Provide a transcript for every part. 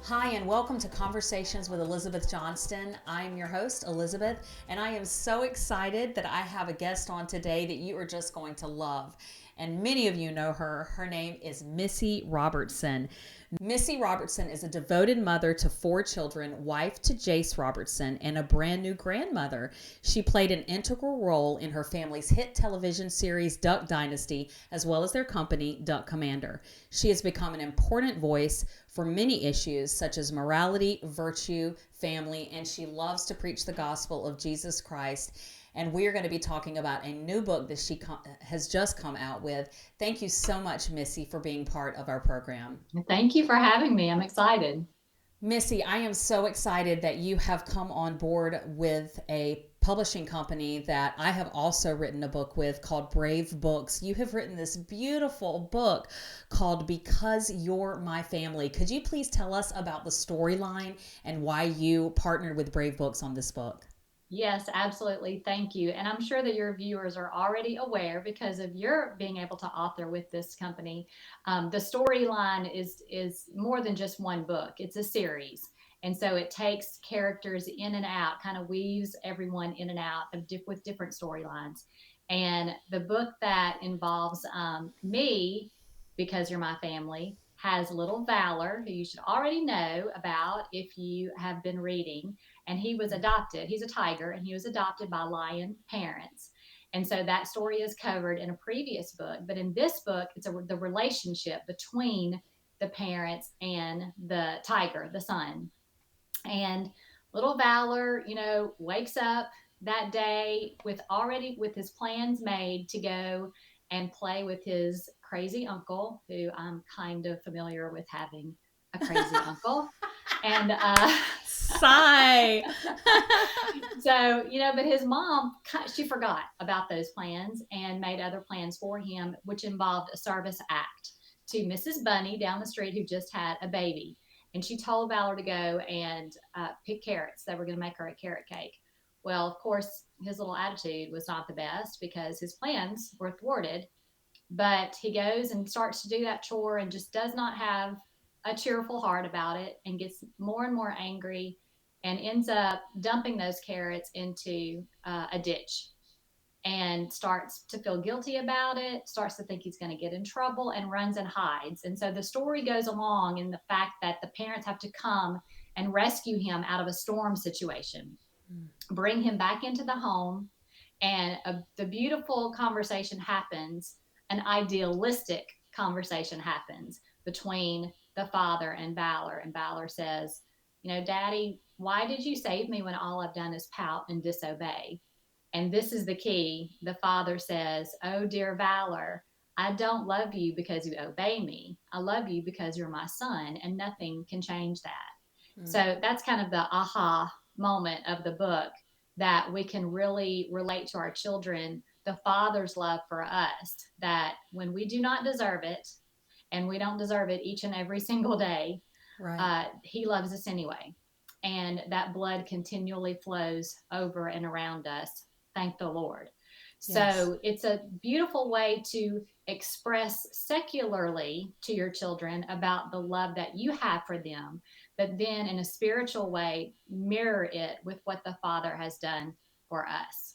Hi, and welcome to Conversations with Elizabeth Johnston. I'm your host, Elizabeth, and I am so excited that I have a guest on today that you are just going to love. And many of you know her. Her name is Missy Robertson. Missy Robertson is a devoted mother to 4 children, wife to Jace Robertson, and a brand new grandmother. She played an integral role in her family's hit television series Duck Dynasty, as well as their company, Duck Commander. She has become an important voice for many issues such as morality, virtue, family, and she loves to preach the gospel of Jesus Christ. And we are going to be talking about a new book that she has just come out with. Thank you so much, Missy, for being part of our program. Thank you for having me. I'm excited. Missy, I am so excited that you have come on board with a publishing company that I have also written a book with called Brave Books. You have written this beautiful book called Because You're My Family. Could you please tell us about the storyline and why you partnered with Brave Books on this book? Yes, absolutely. Thank you. And I'm sure that your viewers are already aware because of your being able to author with this company. The storyline is more than just one book. It's a series. And so it takes characters in and out, kind of weaves everyone in and out with different storylines. And the book that involves me, because you're my family, has little Valor, who you should already know about if you have been reading, and he was adopted. He's a tiger, and he was adopted by lion parents. And so that story is covered in a previous book. But in this book, it's the relationship between the parents and the tiger, the son. And little Valor, wakes up that day with his plans made to go and play with his crazy uncle, who I'm kind of familiar with having a crazy uncle. And Sigh. but his mom, she forgot about those plans and made other plans for him, which involved a service act to Mrs. Bunny down the street who just had a baby. And she told Valor to go and pick carrots. They were going to make her a carrot cake. Well, of course, his little attitude was not the best because his plans were thwarted. But he goes and starts to do that chore and just does not have a cheerful heart about it and gets more and more angry and ends up dumping those carrots into a ditch and starts to feel guilty about it, starts to think he's going to get in trouble, and runs and hides. And so the story goes along in the fact that the parents have to come and rescue him out of a storm situation, bring him back into the home, and the beautiful conversation happens. An idealistic conversation happens between the father and Valor. And Valor says, Daddy, why did you save me when all I've done is pout and disobey? And this is the key. The father says, Oh, dear Valor, I don't love you because you obey me. I love you because you're my son, and nothing can change that. So that's kind of the aha moment of the book, that we can really relate to our children the father's love for us, that when we do not deserve it, and we don't deserve it each and every single day, Right. he loves us anyway. And that blood continually flows over and around us. Thank the Lord. Yes. So it's a beautiful way to express secularly to your children about the love that you have for them, but then in a spiritual way, mirror it with what the Father has done for us.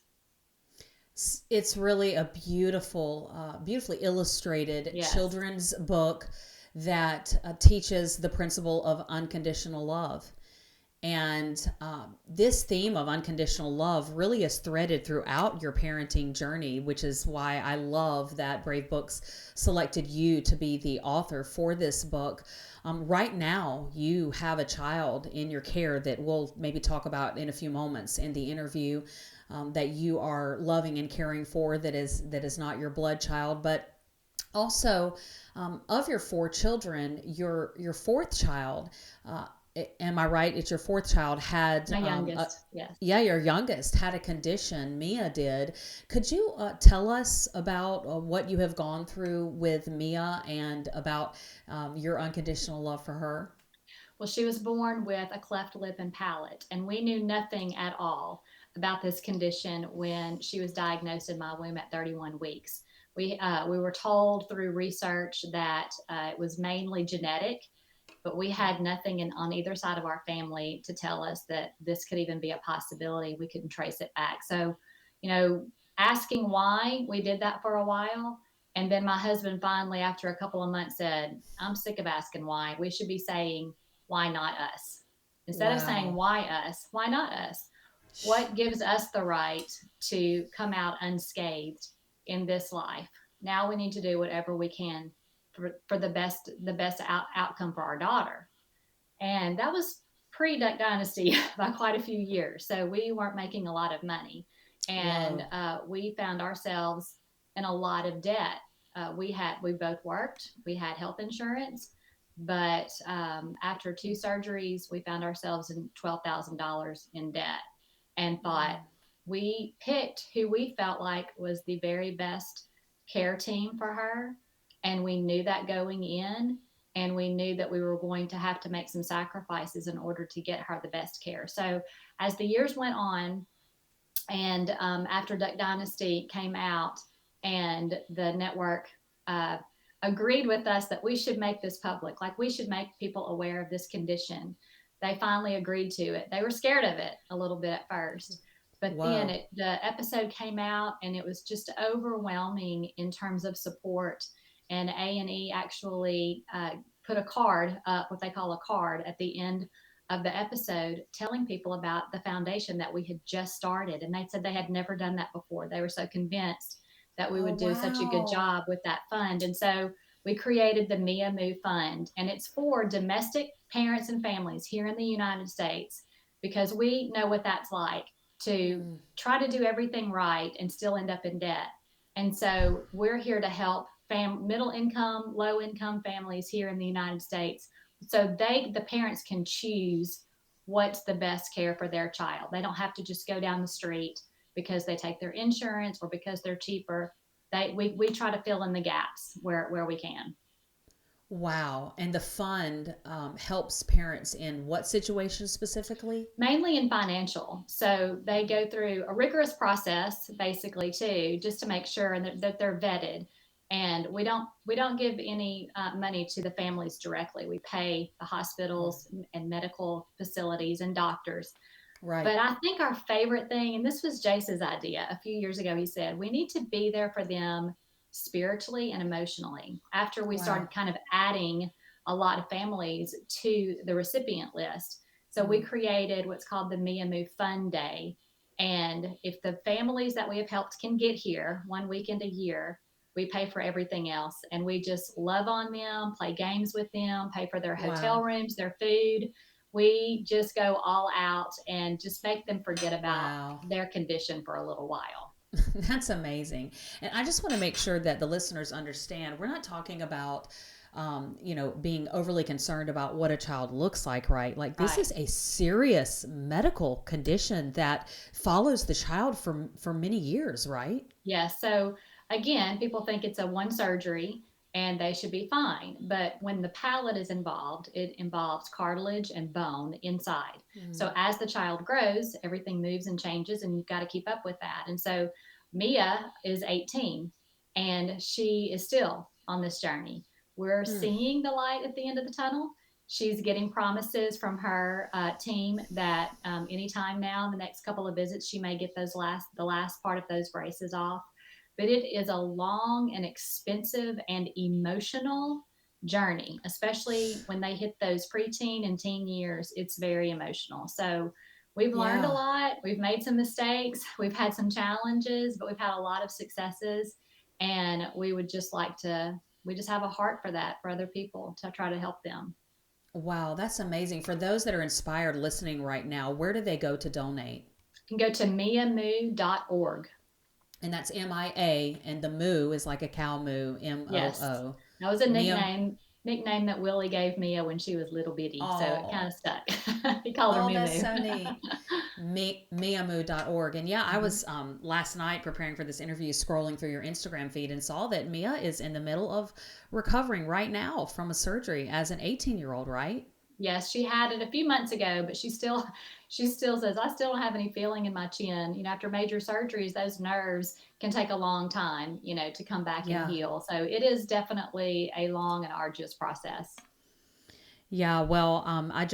It's really a beautifully illustrated Yes. children's book that teaches the principle of unconditional love. And this theme of unconditional love really is threaded throughout your parenting journey, which is why I love that Brave Books selected you to be the author for this book. Right now, you have a child in your care that we'll maybe talk about in a few moments in the interview, that you are loving and caring for, that is not your blood child, but also, of your 4 children, your fourth child, uh, am I right? It's your fourth child had, My youngest, yes. yeah, your youngest had a condition. Mia did. Could you tell us about what you have gone through with Mia and about your unconditional love for her? Well, she was born with a cleft lip and palate, and we knew nothing at all about this condition when she was diagnosed in my womb at 31 weeks. We were told through research that it was mainly genetic, but we had nothing on either side of our family to tell us that this could even be a possibility. We couldn't trace it back. So, you know, asking why, we did that for a while. And then my husband finally, after a couple of months, said, I'm sick of asking why. We should be saying, why not us? Instead of saying, Wow. why us, why not us? What gives us the right to come out unscathed in this life? Now we need to do whatever we can for the best outcome for our daughter. And that was pre Duck Dynasty by quite a few years. So we weren't making a lot of money. And Whoa. we found ourselves in a lot of debt. We both worked, we had health insurance, but after two surgeries, we found ourselves in $12,000 in debt and thought we picked who we felt like was the very best care team for her. And we knew that going in, and we knew that we were going to have to make some sacrifices in order to get her the best care. So as the years went on, and after Duck Dynasty came out, and the network uh, agreed with us that we should make this public, like we should make people aware of this condition, they finally agreed to it. They were scared of it a little bit at first, but then Whoa. the episode came out, and it was just overwhelming in terms of support. And A&E actually put a card up, what they call a card, at the end of the episode, telling people about the foundation that we had just started. And they said they had never done that before. They were so convinced that we Oh, would do such a good wow. job with that fund. And so we created the Mia Moo Fund, and it's for domestic parents and families here in the United States, because we know what that's like to Mm. try to do everything right and still end up in debt. And so we're here to help middle income, low income families here in the United States, so the parents can choose what's the best care for their child. They don't have to just go down the street because they take their insurance or because they're cheaper. We try to fill in the gaps where we can. Wow. And the fund helps parents in what situations specifically? Mainly in financial. So they go through a rigorous process, basically, too, just to make sure that they're vetted. And we don't give any money to the families directly. We pay the hospitals and medical facilities and doctors. Right. But I think our favorite thing, and this was Jace's idea a few years ago, he said, we need to be there for them spiritually and emotionally. After we Wow. started kind of adding a lot of families to the recipient list. So we Mm. created what's called the Mia Moo Fun Day. And if the families that we have helped can get here one weekend a year, we pay for everything else. And we just love on them, play games with them, pay for their hotel Wow. rooms, their food. We just go all out and just make them forget about Wow. their condition for a little while. That's amazing. And I just want to make sure that the listeners understand we're not talking about, being overly concerned about what a child looks like, right? Like this Right. is a serious medical condition that follows the child for many years, right? Yes. So again, people think it's a one surgery and they should be fine. But when the palate is involved, it involves cartilage and bone inside. Mm. So as the child grows, everything moves and changes, and you've got to keep up with that. And so Mia is 18, and she is still on this journey. We're Mm. seeing the light at the end of the tunnel. She's getting promises from her team that anytime now, in the next couple of visits, she may get the last part of those braces off. But it is a long and expensive and emotional journey, especially when they hit those preteen and teen years. It's very emotional. So we've learned a Yeah. lot. We've made some mistakes. We've had some challenges, but we've had a lot of successes. And we just have a heart for that, for other people, to try to help them. Wow, that's amazing. For those that are inspired listening right now, where do they go to donate? You can go to miamoo.org. And that's MIA, and the moo is like a cow moo, Yes. MOO. That was a Mia. nickname that Willie gave Mia when she was little bitty. So it kind Oh, of stuck. He called her oh, Moo that's Moo. so neat. Miamoo.org. And yeah, I Mhm. was last night preparing for this interview, scrolling through your Instagram feed and saw that Mia is in the middle of recovering right now from a surgery as an 18-year-old, right? Yes, she had it a few months ago, but she still says, I still don't have any feeling in my chin. After major surgeries, those nerves can take a long time, to come back and Yeah. heal. So it is definitely a long and arduous process. Yeah, well, I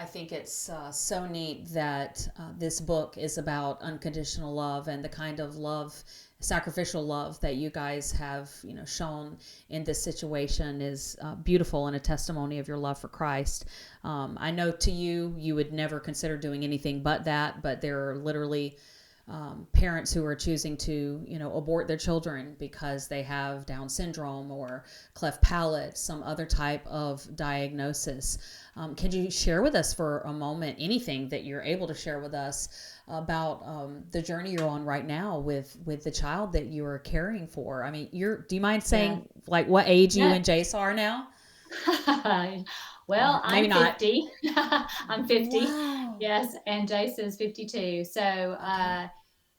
think it's so neat that this book is about unconditional love and the kind of love, sacrificial love that you guys have, shown in this situation is beautiful and a testimony of your love for Christ. I know to you, you would never consider doing anything but that, but there are literally parents who are choosing to, abort their children because they have Down syndrome or cleft palate, some other type of diagnosis. Can you share with us for a moment anything that you're able to share with us about the journey you're on right now with the child that you are caring for? I mean, do you mind Yeah. saying like what age you Yeah. and Jace are now? Well, Or maybe I'm not. 50. I'm 50. Wow. Yes, and Jason's 52. So, Okay.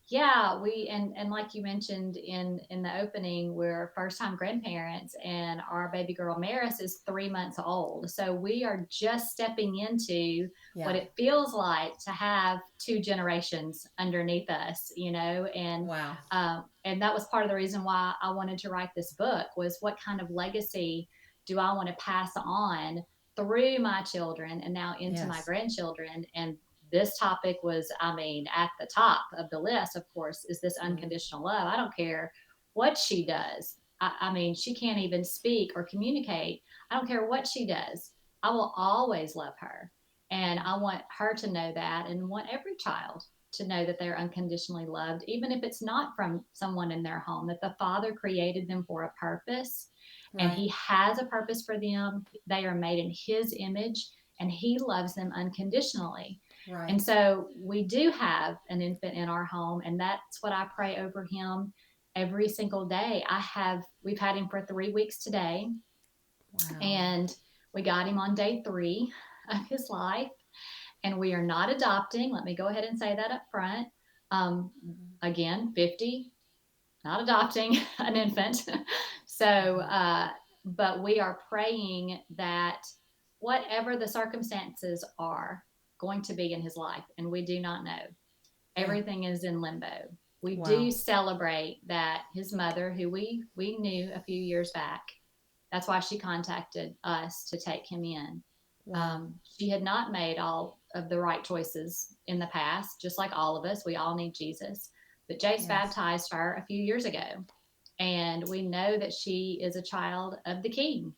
yeah, we and like you mentioned in the opening, we're first time grandparents, and our baby girl Maris is 3 months old. So we are just stepping into what Yeah. it feels like to have two generations underneath us, Wow. and that was part of the reason why I wanted to write this book was what kind of legacy do I want to pass on through my children and now into my Yes. grandchildren. And this topic was, I mean, at the top of the list, of course, is this Mm. unconditional love. I don't care what she does. I mean, she can't even speak or communicate. I don't care what she does. I will always love her. And I want her to know that and want every child to know that they're unconditionally loved, even if it's not from someone in their home, that the Father created them for a purpose and Right. He has a purpose for them. They are made in His image and He loves them unconditionally. And Right. so we do have an infant in our home, and that's what I pray over him every single day. We've had him for 3 weeks today, Wow. and we got him on day 3 of his life, and we are not adopting. Let me go ahead and say that up front. Um, Mm-hmm. Again, 50, not adopting an infant. So, Mm-hmm. but we are praying that whatever the circumstances are going to be in his life, and we do not know, Yeah. everything is in limbo. We do Wow. celebrate that his mother, who we knew a few years back, that's why she contacted us to take him in. Wow. She had not made all of the right choices in the past, just like all of us. We all need Jesus. But Jace Yes. baptized her a few years ago, and we know that she is a child of the King.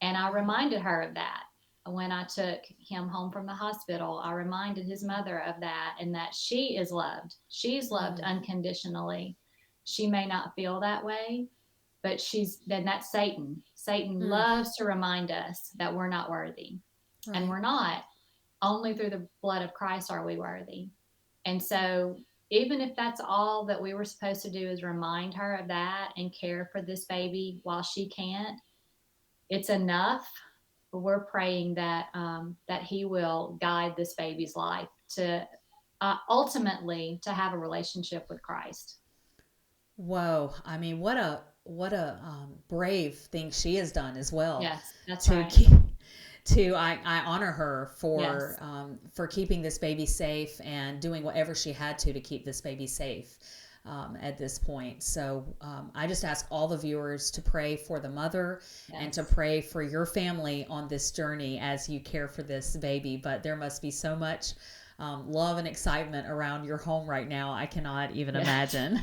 And I Right. reminded her of that when I took him home from the hospital. I reminded his mother of that and that she is loved. She's loved Mm. unconditionally. She may not feel that way, but then that's Satan. Satan Mm. loves to remind us that we're not worthy, and Right. we're not. Only through the blood of Christ are we worthy. And so, even if that's all that we were supposed to do is remind her of that and care for this baby while she can't, it's enough. We're praying that He will guide this baby's life to ultimately to have a relationship with Christ. Whoa. I mean, what a brave thing she has done as well Yes, that's to right. keep I honor her Yes. for keeping this baby safe and doing whatever she had to keep this baby safe at this point. So I just ask all the viewers to pray for the mother and to Yes. pray for your family on this journey as you care for this baby. But there must be so much love and excitement around your home right now. I cannot even Yes. imagine.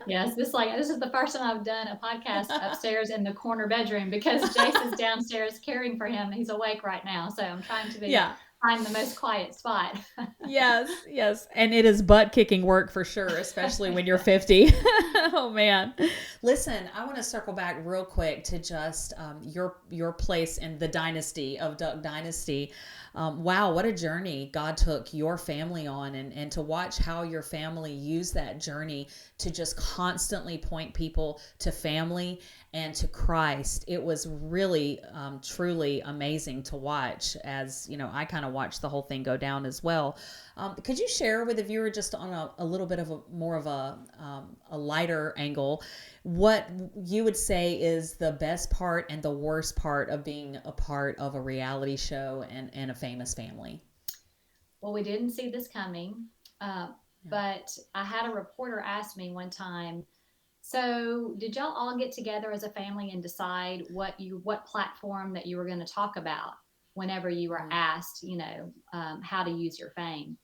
Yes. This is the first time I've done a podcast upstairs in the corner bedroom because Jace is downstairs caring for him. He's awake right now. So I'm trying to Yeah. find the most quiet spot. Yes, yes. And it is butt kicking work for sure, especially when you're Yes. 50. Oh man. Listen, I want to circle back real quick to just your place in the dynasty of Duck Dynasty. Wow, what a journey God took your family on, and to watch how your family used that journey to just constantly point people to family and to Christ. It was really, truly amazing to watch as, I kind of watched the whole thing go down as well. Could you share with the viewer just on a little bit of more of a lighter angle, what you would say is the best part and the worst part of being a part of a reality show and a famous family? Well, we didn't see this coming. Uh, Yeah. but I had a reporter ask me one time, so did y'all all get together as a family and decide what platform that you were going to talk about? whenever you were asked, how to use your fame?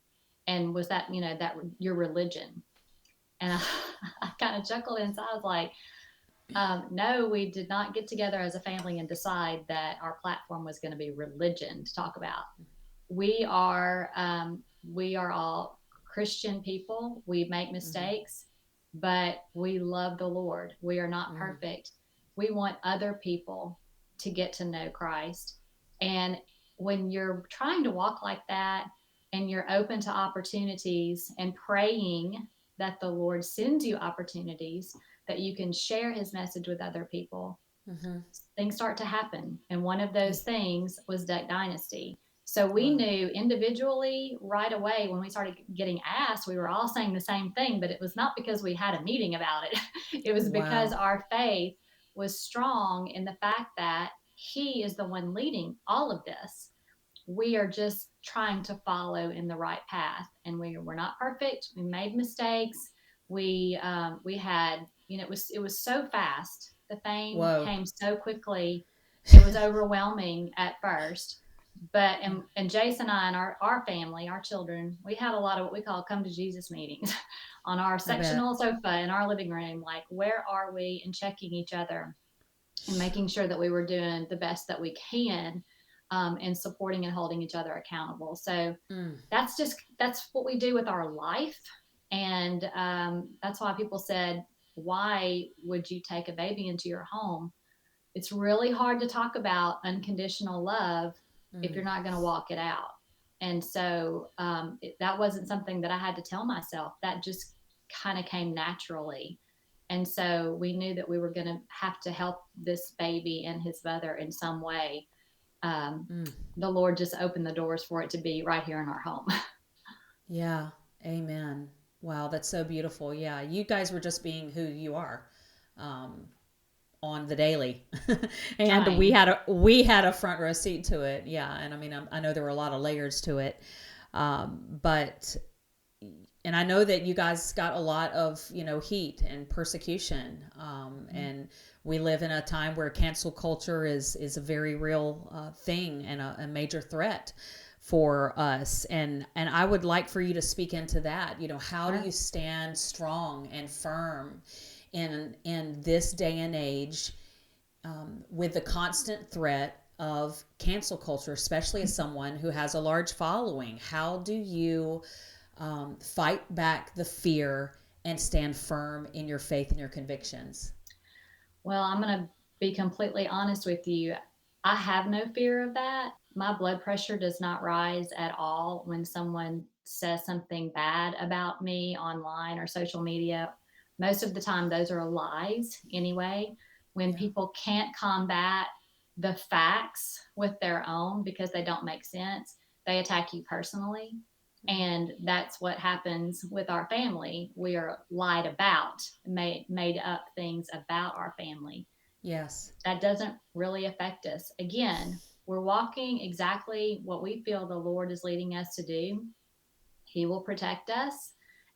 And was that, that your religion? And I kind of chuckled inside. I was like, no, we did not get together as a family and decide that our platform was going to be religion to talk about. We are all Christian people. We make mistakes, but we love the Lord. We are not perfect. We want other people to get to know Christ. And when you're trying to walk like that and you're open to opportunities and praying that the Lord sends you opportunities that you can share his message with other people, things start to happen. And one of those things was Dynasty. So we knew individually right away when we started getting asked, we were all saying the same thing, but it was not because we had a meeting about it. It was because our faith was strong in the fact that he is the one leading all of this. We are just trying to follow in the right path, and we're not perfect. We made mistakes. We had, it was so fast. The fame came so quickly. It was overwhelming at first. But and Jason and I and our family, our children, we had a lot of what we call come to Jesus meetings on our sectional sofa in our living room. Like, where are we? And checking each other and making sure that we were doing the best that we can, and supporting and holding each other accountable. So that's what we do with our life. And that's why people said, why would you take a baby into your home? It's really hard to talk about unconditional love if you're not going to walk it out. And so that wasn't something that I had to tell myself. That just kind of came naturally. And so we knew that we were going to have to help this baby and his mother in some way. The Lord just opened the doors for it to be right here in our home. Yeah. Amen. Wow. That's so beautiful. Yeah. You guys were just being who you are. On the daily. And we had a front row seat to it. Yeah. And I mean, I know there were a lot of layers to it. But I know that you guys got a lot of, heat and persecution. And we live in a time where cancel culture is a very real thing and a major threat for us. And I would like for you to speak into that. How do you stand strong and firm in this day and age, with the constant threat of cancel culture, especially as someone who has a large following? How do you fight back the fear and stand firm in your faith and your convictions? Well, I'm going to be completely honest with you. I have no fear of that. My blood pressure does not rise at all when someone says something bad about me online or social media. Most of the time, those are lies anyway. When people can't combat the facts with their own because they don't make sense, they attack you personally. And that's what happens with our family. We are lied about, made up things about our family. Yes. That doesn't really affect us. Again, we're walking exactly what we feel the Lord is leading us to do. He will protect us.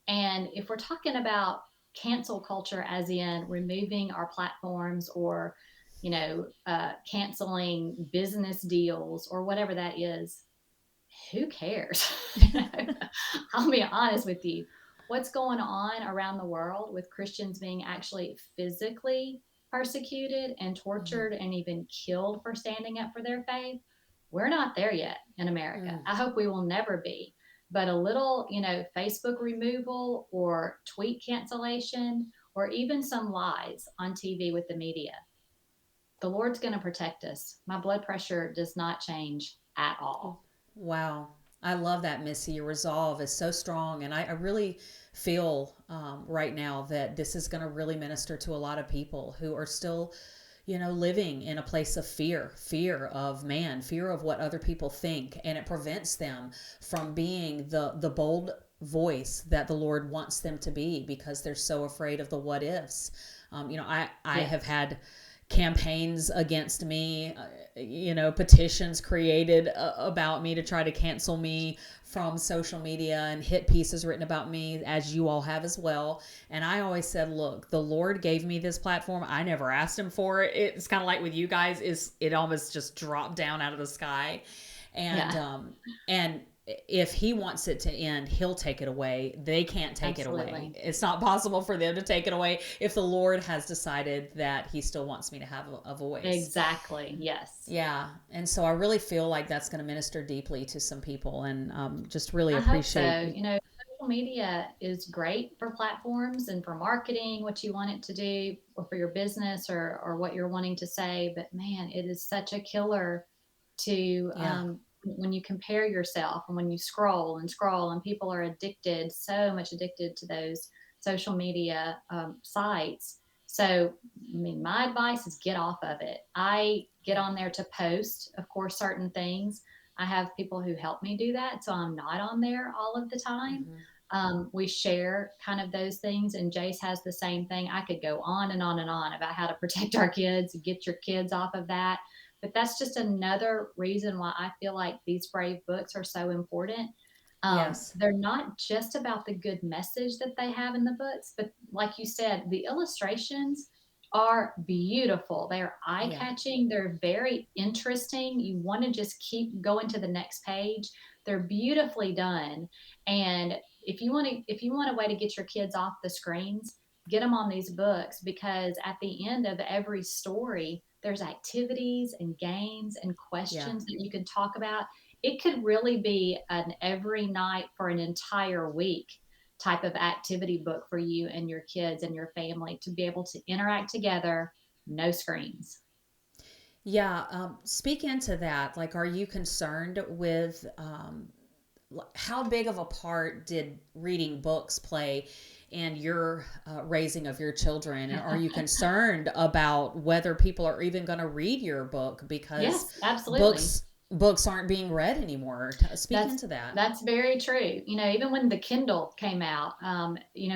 And if we're talking about cancel culture, as in removing our platforms or, canceling business deals or whatever that is, who cares? I'll be honest with you. What's going on around the world with Christians being actually physically persecuted and tortured and even killed for standing up for their faith? We're not there yet in America. I hope we will never be. But a little, Facebook removal or tweet cancellation or even some lies on TV with the media, the Lord's going to protect us. My blood pressure does not change at all. Wow. I love that, Missy. Your resolve is so strong. And I really feel right now that this is going to really minister to a lot of people who are still, living in a place of fear of man, fear of what other people think. And it prevents them from being the bold voice that the Lord wants them to be because they're so afraid of the what ifs. I have had campaigns against me, petitions created about me to try to cancel me from social media, and hit pieces written about me, as you all have as well. And I always said, look, the Lord gave me this platform. I never asked him for it. It's kind of like with you guys, is it almost just dropped down out of the sky. And Yeah, and if he wants it to end, he'll take it away. They can't take it away. absolutely. It's not possible for them to take it away if the Lord has decided that he still wants me to have a voice. Exactly. Yes. Yeah. And so I really feel like that's going to minister deeply to some people, and just really I hope appreciate. so. Social media is great for platforms and for marketing, what you want it to do, or for your business, or what you're wanting to say. But man, it is such a killer to Yeah. when you compare yourself and when you scroll and scroll, and people are addicted, so much addicted to those social media sites. So, I mean, my advice is get off of it. I get Yeah. on there to post, of course, certain things. I have people who help me do that, so I'm not on there all of the time. Mm-hmm. We share kind of those things, and Jace has the same thing. I could go on and on and on about how to protect our kids, get your kids off of that. But that's just another reason why I feel like these brave books are so important. Yes. They're not just about the good message that they have in the books, but like you said, the illustrations are beautiful. They're eye Yeah. catching. They're very interesting. You want to just keep going to the next page. They're beautifully done. And if you want a way to get your kids off the screens, get them on these books, because at the end of every story, there's activities and games and Yeah. questions that you can talk about. It could really be an every night for an entire week type of activity book for you and your kids and your family to be able to interact together, no screens. Yeah. Speak into that. Like, are you concerned with how big of a part did reading books play in your raising of your children? And are you concerned about whether people are even going to read your book because Yes, absolutely. books aren't being read anymore? Speak That's into that. that's very true. Even when the Kindle came out,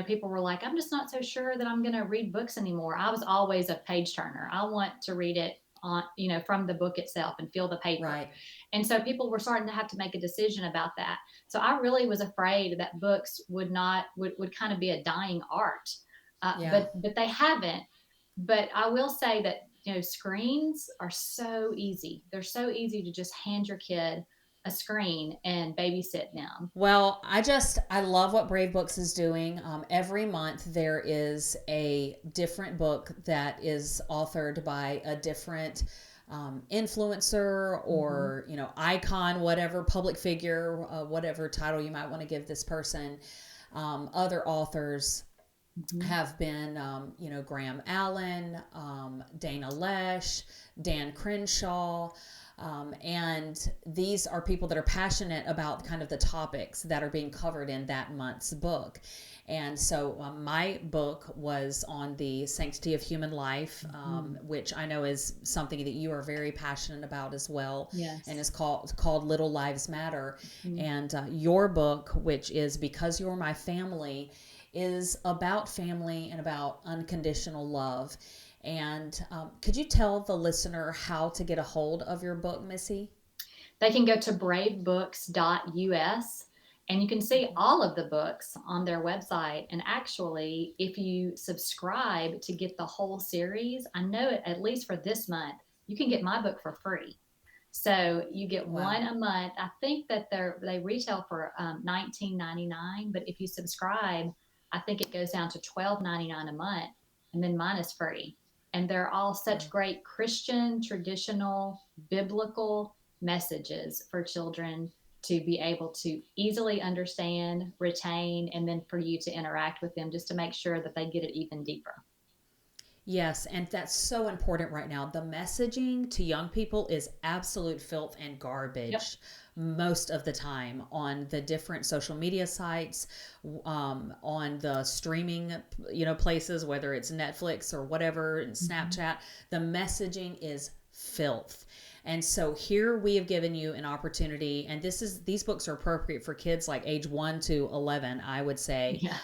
people were like, "I'm just not so sure that I'm going to read books anymore." I was always a page turner. I want to read it on, from the book itself and feel the paper. Right. And so people were starting to have to make a decision about that. So I really was afraid that books would kind of be a dying art, Yeah. but they haven't. But I will say that screens are so easy. They're so easy to just hand your kid a screen and babysit them. Well, I love what Brave Books is doing. Every month there is a different book that is authored by a different influencer, Mm-hmm. or icon, whatever public figure, whatever title you might want to give this person. Other authors Mm-hmm. have been, Graham Allen, Dana Lesh, Dan Crenshaw. And these are people that are passionate about kind of the topics that are being covered in that month's book. And so my book was on the sanctity of human life, Mm-hmm. which I know is something that you are very passionate about as well, and Yes. is called Little Lives Matter. Mm-hmm. And your book, which is Because You're My Family, is about family and about unconditional love. And could you tell the listener how to get a hold of your book, Missy? They can go to bravebooks.us, and you can see Mm-hmm. all of the books on their website. And actually, if you subscribe to get the whole series, I know at least for this month, you can get my book for free. So you get Wow. one a month. I think that they retail for $19.99, but if you subscribe, I think it goes down to $12.99 a month, and then mine is free. And they're all such Wow. great Christian, traditional, biblical messages for children to be able to easily understand, retain, and then for you to interact with them just to make sure that they get it even deeper. Yes, and that's so important right now. The messaging to young people is absolute filth and Yep. garbage most of the time on the different social media sites, on the streaming, places, whether it's Netflix or whatever, and Mm-hmm. Snapchat. The messaging is filth. And so here we have given you an opportunity, and these books are appropriate for kids like age 1 to 11, I would say. Yeah.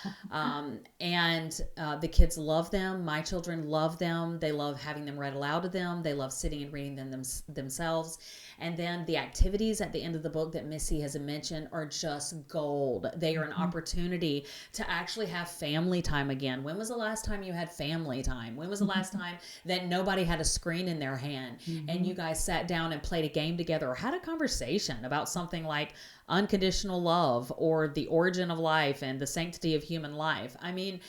And the kids love them. My children love them. They love having them read aloud to them. They love sitting and reading them themselves. And then the activities at the end of the book that Missy has mentioned are just gold. They are an opportunity to actually have family time again. When was the last time you had family time? When was the last time that nobody had a screen in their hand and you guys sat down and played a game together or had a conversation about something like unconditional love or the origin of life and the sanctity of human life? I mean,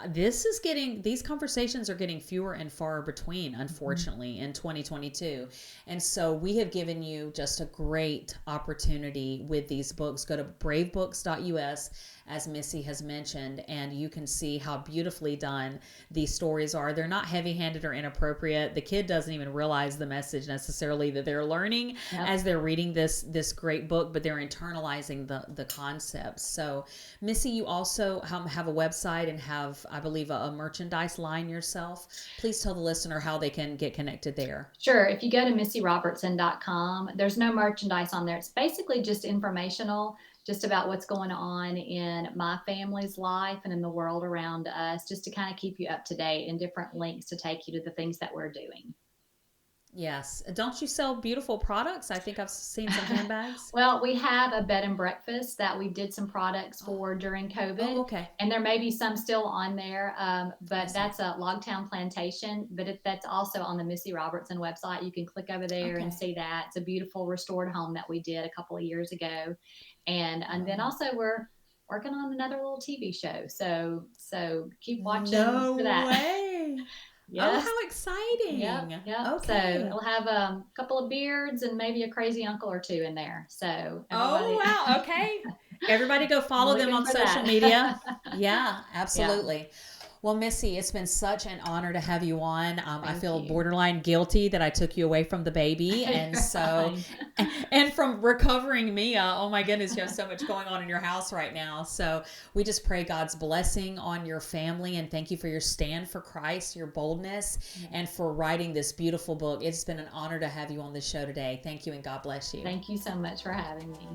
these conversations are getting fewer and far between, unfortunately, in 2022. And so we have given you just a great opportunity with these books. Go to bravebooks.us, as Missy has mentioned, and you can see how beautifully done these stories are. They're not heavy-handed or inappropriate. The kid doesn't even realize the message necessarily that they're learning as they're reading this great book, but they're internalizing the concepts. So, Missy, you also have a website and have, I believe, a merchandise line yourself. Please tell the listener how they can get connected there. Sure. If you go to MissyRobertson.com, there's no merchandise on there. It's basically just informational, just about what's going on in my family's life and in the world around us, just to kind of keep you up to date, and different links to take you to the things that we're doing. Yes. Don't you sell beautiful products? I think I've seen some handbags. Well, we have a bed and breakfast that we did some products for during COVID. Oh, okay. And there may be some still on there, but that's a Logtown Plantation. But that's also on the Missy Robertson website. You can click over there and see that. It's a beautiful restored home that we did a couple of years ago. And then also we're working on another little TV show. So keep watching for that. No way. Yes. Oh, how exciting. Yeah. Okay. So we'll have a couple of beards and maybe a crazy uncle or two in there. So oh, wow. Okay. Everybody go follow them on social media. Yeah, absolutely. Yeah. Well, Missy, it's been such an honor to have you on. I feel borderline guilty that I took you away from the baby. And so, and from recovering Mia, oh my goodness, you have so much going on in your house right now. So we just pray God's blessing on your family, and thank you for your stand for Christ, your boldness, and for writing this beautiful book. It's been an honor to have you on the show today. Thank you, and God bless you. Thank you so much for having me.